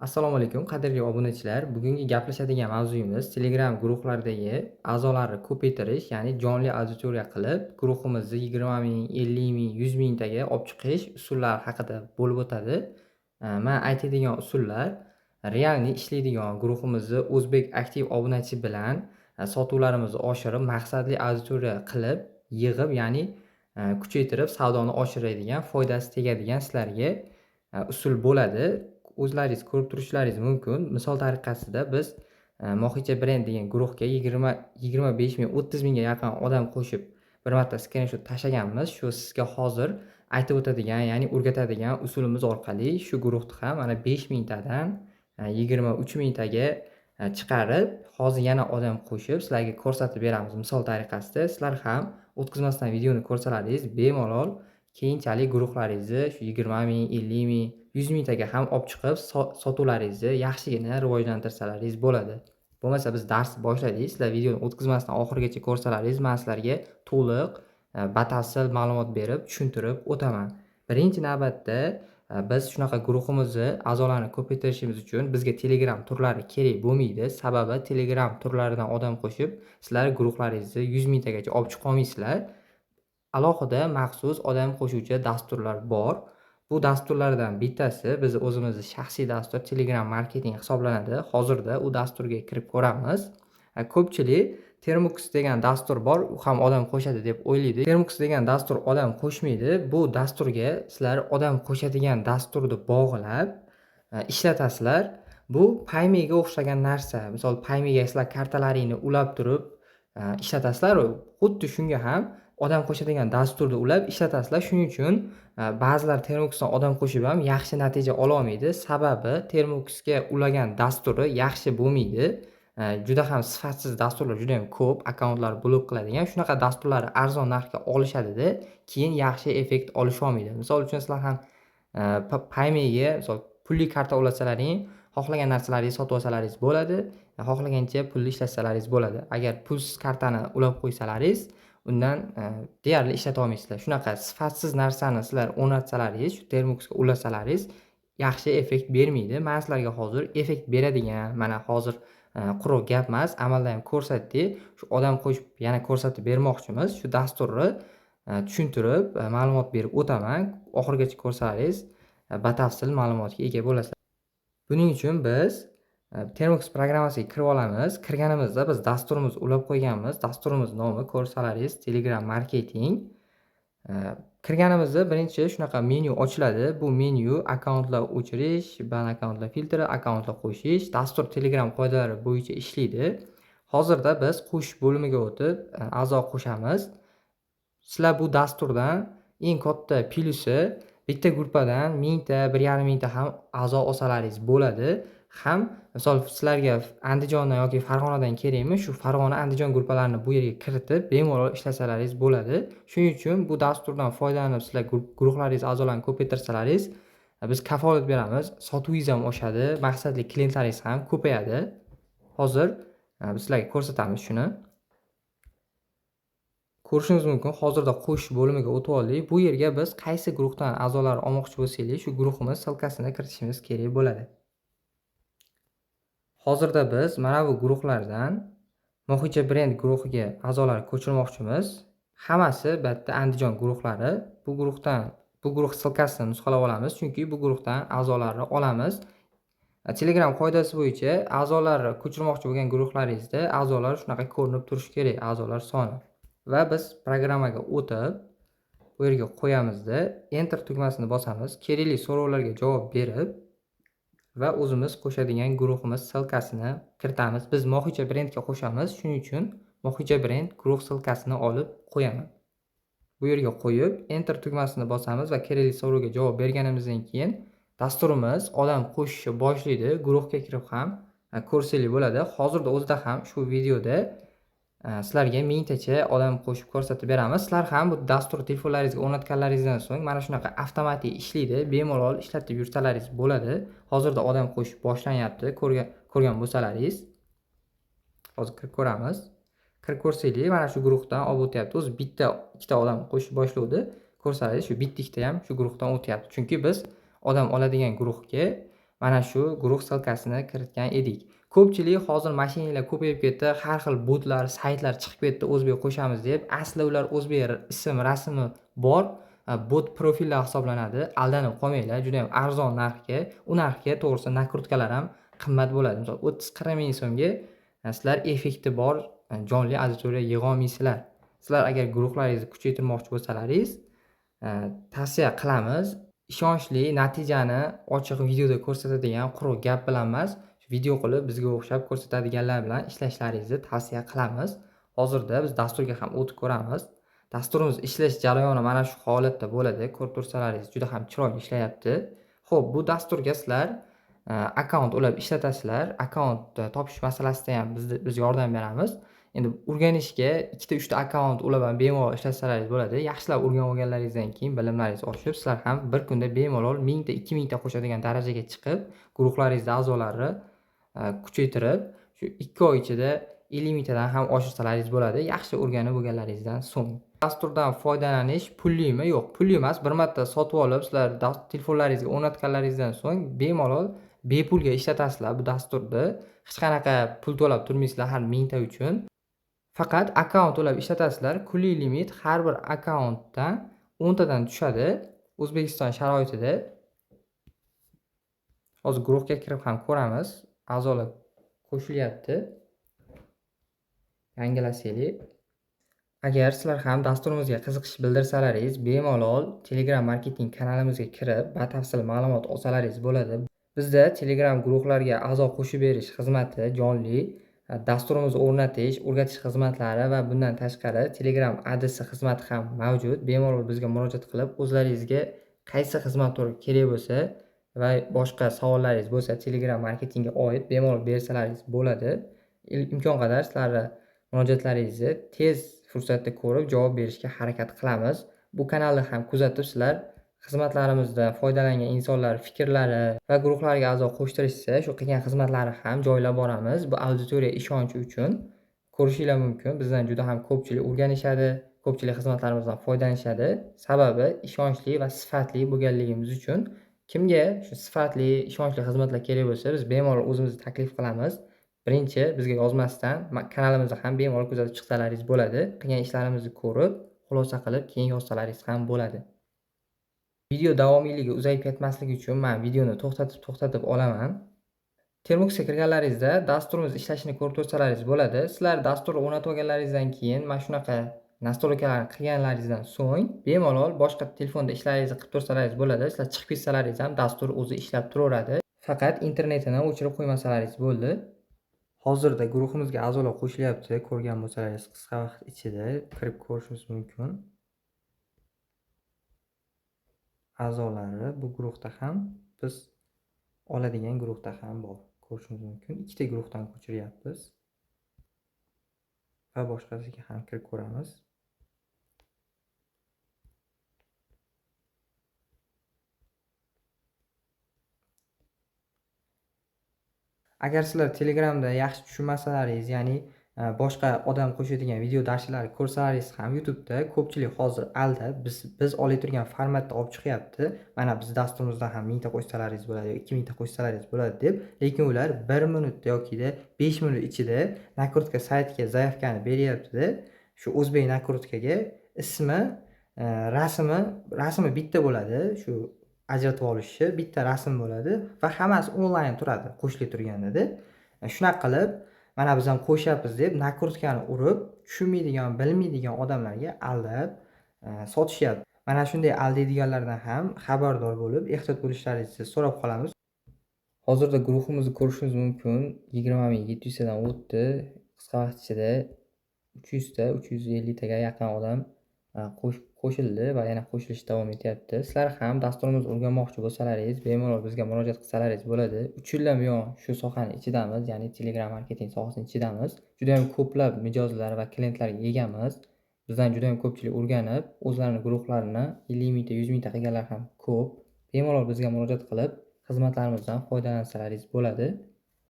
Assalomu alaykum, qadrli obunachilar. Bugungi gaplashadigan mavzuyimiz Telegram guruhlardagi a'zolarni ko'paytirish, ya'ni jonli auditoriya qilib, guruhimizni 20 ming, 50 ming, 100 mingtaga olib chiqish usullari haqida bo'lib o'tadi. Men aytadigan usullar realni ishlaydigan guruhimizni o'zbek aktiv obunachi bilan sotuvlarimizni oshirib, maqsadli auditoriya qilib, yig'ib, ya'ni kuchaytirib savdoni oshiradigan, foydasi tegadigan sizlarga usul bo'ladi. O'zlaringiz ko'rib turishlaringiz mumkin. Misol tariqasida biz Mohicha brend degan guruhga 25 ming, 30 mingga yaqin odam qo'shib bir marta skrinshot tashlaganmiz. Shu sizga hozir aytib o'tadigan, ya'ni o'rgatadigan usulimiz orqali shu guruhni ham mana 5 mingtadan 23 mingtaga chiqarib, hozir yana odam qo'shib sizlarga ko'rsatib beramiz. Misol tariqasida sizlar ham o'tkazmasdan videoni ko'rsalaringiz bemalol keyinchalik guruhlaringizni shu 20 ming, 50 ming, 100 mingtaga ham olib chiqib sotuvlaringizni yaxshigina rivojlantirsalaringiz bo'ladi. Bo'lmasa biz darsni boshladik, sizlar videoni o'tkazmasdan oxirigacha ko'rsalaringiz, men sizlarga to'liq, batafsil ma'lumot berib, tushuntirib o'taman. Birinchi navbatda biz shunaqa guruhimizni a'zolarini ko'paytirishimiz uchun bizga Telegram turlari kerak bo'lmaydi. Sababi Telegram turlaridan odam qo'shib, sizlar guruhlaringizni 100 mingtagacha olib chiqa olmaysizlar. Alohida maxsus odam qo'shuvchi dasturlar bor. Bu dasturlardan bittasi bizni o'zimizni shaxsiy dastur Telegram marketing hisoblanadi. Hozirda u dasturga kirib ko'ramiz. Ko'pchilik Termux degan dastur bor, u ham odam qo'shadi deb o'ylaydi. Termux degan dastur odam qo'shmaydi. Bu dasturga sizlar odam qo'shadigan dasturni bog'lab ishlatasizlar. Bu Paymega o'xshagan narsa. Misol Paymega sizlar kartalaringni ulab turib ishlatasizlar, xuddi shunga ham odam qo'shadigan dasturni ulab ishlatasizlar. Shuning uchun ba'zilar Termuxdan odam qo'shib ham yaxshi natija ola olmaydi. Sababi Termuxga ulagan dasturi yaxshi bo'lmaydi. Juda ham sifatsiz dasturlar juda ham ko'p, akkauntlar blok qiladigan. Shunaqa dasturlarni arzon narxga olishadi-da, keyin yaxshi effekt olisha olmaydi. Misol uchun sizlar ham Paymega misol pulli karta ulasalaring, xohlagan narsalaringizni sotib olsalaringiz bo'ladi, xohlagancha pulni ishlatsalaringiz bo'ladi. Agar pulsiz kartani ulab qo'ysalaringiz, undan deyarli ishlata olmaysizlar. Shunaqa sifatsiz narsani sizlar o'rnatsalaringiz, shu Termuxga ulasalaringiz yaxshi effekt bermaydi. Men sizlarga hozir effekt beradigan, mana hozir quruq gap emas, amalda ham ko'rsatdik. Shu odam qo'shib yana ko'rsatib bermoqchimiz. Shu dasturni tushuntirib, ma'lumot berib o'taman. Oxirigacha ko'rsalaringiz batafsil ma'lumotga ega bo'lasizlar. Buning uchun biz Termux programmasiga kirib olamiz. Kirganimizda biz dasturimizni ulab qo'yganmiz. Dasturimiz nomi ko'rsalaringiz Telegram marketing. Kirganimizda birinchi shunaqa menyu ochiladi. Bu menyu akkauntlar o'chirish, ban akkauntlar filtri, akkauntlar qo'shish, dastur Telegram qoidalari bo'yicha ishlaydi. Hozirda biz qo'shish bo'limiga o'tib, a'zo qo'shamiz. Sizlar bu dasturdan eng katta plyusi bitta gruppadan 1000 ta, 1,5 mingta ham a'zo olsalaringiz bo'ladi. Ham misol sizlarga Andijondan yoki Farg'onadan kerakmi, shu Farg'ona, Andijon gruppalarini bu yerga kiritib bemalol ishlasalaringiz bo'ladi. Shuning uchun bu dasturdan foydalanib sizlar guruhlaringiz a'zolarini ko'paytirsalaringiz, biz kafolat beramiz. Sotuvingiz ham oshadi, maqsadli klientlaringiz ham ko'payadi. Hozir biz sizlarga ko'rsatamiz shuni. Ko'rishingiz mumkin. Hozirda qo'shish bo'limiga o'tib oldik. Bu yerga biz qaysi guruhdan a'zolar olmoqchi bo'lsangiz, shu guruhimiz silkasini kiritishimiz kerak bo'ladi. Hozirda biz mana bu guruhlardan Mohicha brend guruhiga a'zolar ko'chirmoqchimiz. Hammasi bitta Andijon guruhlari. Bu guruh silkasini nusxalab olamiz, chunki bu guruhdan a'zolarni olamiz. Telegram qoidasi bo'yicha a'zolarni ko'chirmoqchi bo'lgan guruhlaringizda a'zolar shunaqa ko'rinib turishi kerak, a'zolar soni. Va biz programmaga o'tib, bu yerga qo'yamizda, enter tugmasini bosamiz. Kerakli so'rovlarga javob berib va o'zimiz qo'shadigan guruhimiz silkasini kiritamiz. Biz Mohicha brendga qo'shamiz, shuning uchun Mohicha brend guruh silkasini olib qo'yaman. Bu yerga qo'yib, enter tugmasini bosamiz va kerakli so'rovga javob berganimizdan keyin dasturimiz odam qo'shishni boshlaydi. Guruhga kirib ham ko'rsangiz bo'ladi. Hozirda o'zida ham shu videoda sizlarga 1000 tacha odam qo'shib ko'rsatib beramiz. Sizlar ham bu dastur telefonlaringizga o'rnatganlaringizdan so'ng mana shunaqa avtomatik ishlaydi. Bemalol ishlatib yursalaringiz bo'ladi. Hozirda odam qo'shib boshlanyapti. Ko'rgan bo'lsalaringiz. Hozir kirib ko'ramiz. Kirib ko'rsangiz, mana shu guruhdan olib o'tyapti. O'zi bitta, ikkita odam qo'shib boshlovdi. Ko'rsalaringiz, shu bitta ikkita ham shu guruhdan o'tyapti. Chunki biz odam oladigan guruhga mana shu guruh ссылкасini kiritgan edik. Ko'pchilik hozir mashinalar ko'payib ketdi, har xil botlar, saytlar chiqib ketdi, o'zbek qo'shamiz deb. Asli ular o'zbek ism, rasmi bor bot profillar hisoblanadi. Aldanib qolmanglar, juda ham arzon narxga. U narxga to'g'risi nakrutkalar ham qimmat bo'ladi. Misol 30-40 ming so'mga sizlar effekti bor jonli auditoriya yig'a olmaysizlar. Sizlar agar guruhlaringizni kuchaytirmoqchi bo'lsalaringiz, tavsiya qilamiz. Ishonchli natijani ochiq videoda ko'rsatadigan quruq gap bilan emas, video qilib bizga o'xshab ko'rsatadiganlar bilan ishlashlaringizni tavsiya qilamiz. Hozirda biz dasturga ham o'tib ko'ramiz. Dasturimiz ishlash jarayoni mana shu holatda bo'ladi. Ko'rib tursalaringiz juda ham chiroyli ishlayapti. Xo'p, bu dasturga sizlar akkaunt ulab ishlatasizlar. Akkaunt topish masalasida ham biz yordam beramiz. Endi o'rganishga 2-3 ta akkaunt ulab ham bemalol ishlatsalaringiz bo'ladi. Yaxshilab o'rganib olganlaringizdan keyin bilimlaringiz oshib, sizlar ham bir kunda bemalol 1000 ta, 2000 ta qo'shadigan darajaga chiqib, guruhlaringizda a'zolari kuchaytirib, shu 2 oy ichida 50 mingtadan ham oshirsalaringiz bo'ladi. Yaxshi o'rganib bo'lganlaringizdan so'ng. Dasturdan foydalanish pullimi? Yo'q, pulli emas. Bir marta sotib olib, sizlar telefonlaringizga o'rnatganlaringizdan so'ng bemalol bepulga ishlatasizlar bu dasturni. Hech qanaqa pul to'lab turmaysizlar har mingta uchun. Faqat akkaunt ulab ishlatasizlar. Kunlik limit har bir akkauntdan 10 tadan tushadi. O'zbekiston sharoitida. Hozir guruhga kirib ham ko'ramiz. A'zolar qo'shilyapti. Yangilasaylik. Agar sizlar ham dasturimizga qiziqish bildirsalaringiz, bemalol Telegram marketing kanalimizga kirib, batafsil ma'lumot olsalaringiz bo'ladi. Bizda Telegram guruhlarga a'zo qo'shib berish xizmati jonli, dasturimizni o'rnatish, o'rgatish xizmatlari va bundan tashqari Telegram adresi xizmati ham mavjud. Bemalol bizga murojaat qilib, o'zlaringizga qaysi xizmat turi kerak bo'lsa va boshqa savollaringiz bo'lsa Telegram marketingga oid bemalol bersalaringiz bo'ladi. Imkon qadar sizlarga murojaatlaringizni tez fursatda ko'rib javob berishga harakat qilamiz. Bu kanalni ham kuzatib sizlar xizmatlarimizdan foydalangan insonlar fikrlari va guruhlarga a'zo qo'shtirishsa, shu qilgan xizmatlari ham joylab boramiz. Bu auditoriya ishonchi uchun ko'rishinglar mumkin. Bizdan juda ham ko'pchilik o'rganishadi, ko'pchilik xizmatlarimizdan foydalanishadi. Sababi ishonchli va sifatli bo'lganligimiz uchun. Kimga shu sifatli, ishonchli xizmatlar kerak bo'lsa, biz bemalol o'zimiz taklif qilamiz. Birinchi bizga yozmasdan kanalimizni ham bemalol kuzatib chiqsalaringiz bo'ladi. Qilgan ishlarimizni ko'rib, xulosa qilib keyin yozsalaringiz ham bo'ladi. Video davomiyligi uzayib ketmasligi uchun men videoni to'xtatib olaman. Termuxga kirganlaringizda dasturimiz ishlashini ko'rib tursalaringiz bo'ladi. Sizlar dasturni o'rnatib olganlaringizdan keyin mana shunaqa nastroykalarni qilganlaringizdan so'ng bemalol boshqa telefonda ishlaringizni qilib tursalaringiz bo'ladi. Sizlar chiqib ketsalaringiz ham dastur o'zi ishlab turaveradi. Faqat internetini o'chirib qo'ymasalaringiz bo'ldi. Hozirda guruhimizga a'zolar qo'shilyapti. Ko'rgan bo'lsalaringiz qisqa vaqt ichida kirib ko'rishingiz mumkin. A'zolari bu guruhda ham biz oladigan guruhda ham bor. Ko'rishingiz mumkin. 2 ta guruhdan ko'chiryapmiz. Va boshqasiga ham kirib ko'ramiz. Agar sizlar Telegramda yaxshi tushunmasalaringiz, ya'ni boshqa odam qo'shadigan video darslarni ko'rsalaringiz ham YouTube'da ko'pchilik hozir aldab biz olib turgan formatda olib chiqyapti. Mana biz dasturimizda ham 1000 ta qo'shsalaringiz bo'ladi, 2000 ta qo'shsalaringiz bo'ladi deb, lekin ular 1 minutda yoki 5 minut ichida nakrutka saytiga zaявkani beryapti-da. Shu o'zbek nakrutkaga ismi, rasmi bitta bo'ladi. Shu ajratib olishi bitta rasm bo'ladi va hammasi onlayn turadi qo'shilib turganda-da. Shunaqa qilib, mana biz ham qo'shyapmiz deb nakrutkani urib, tushunmaydigan, bilmaydigan odamlarga aldab sotishyapti. Mana shunday aldaydiganlardan ham xabardor bo'lib, ehtiyot bo'lishlaringizni so'rab qolamiz. Hozirda guruhimizni ko'rishingiz mumkin. 20700 tadan o'tdi. Qisqa vaqt ichida 300 ta, 350 taga yaqin odam qo'shildi va yana qo'shilish davom etyapti. Sizlar ham dasturimizni o'rganmoqchi bo'lsalaringiz, bemalol bizga murojaat qilsalaringiz bo'ladi. 3 yildan buyon shu sohaning ichidamiz, ya'ni Telegram marketing sohasining ichidamiz. Juda ham ko'plab mijozlar va klientlarga egamiz. Bizdan juda ham ko'pchilik o'rganib, o'zlarining guruhlarini 50 mingta, 100 mingta qilganlar ham ko'p. Bemalol bizga murojaat qilib, xizmatlarimizdan foydalansalaringiz bo'ladi.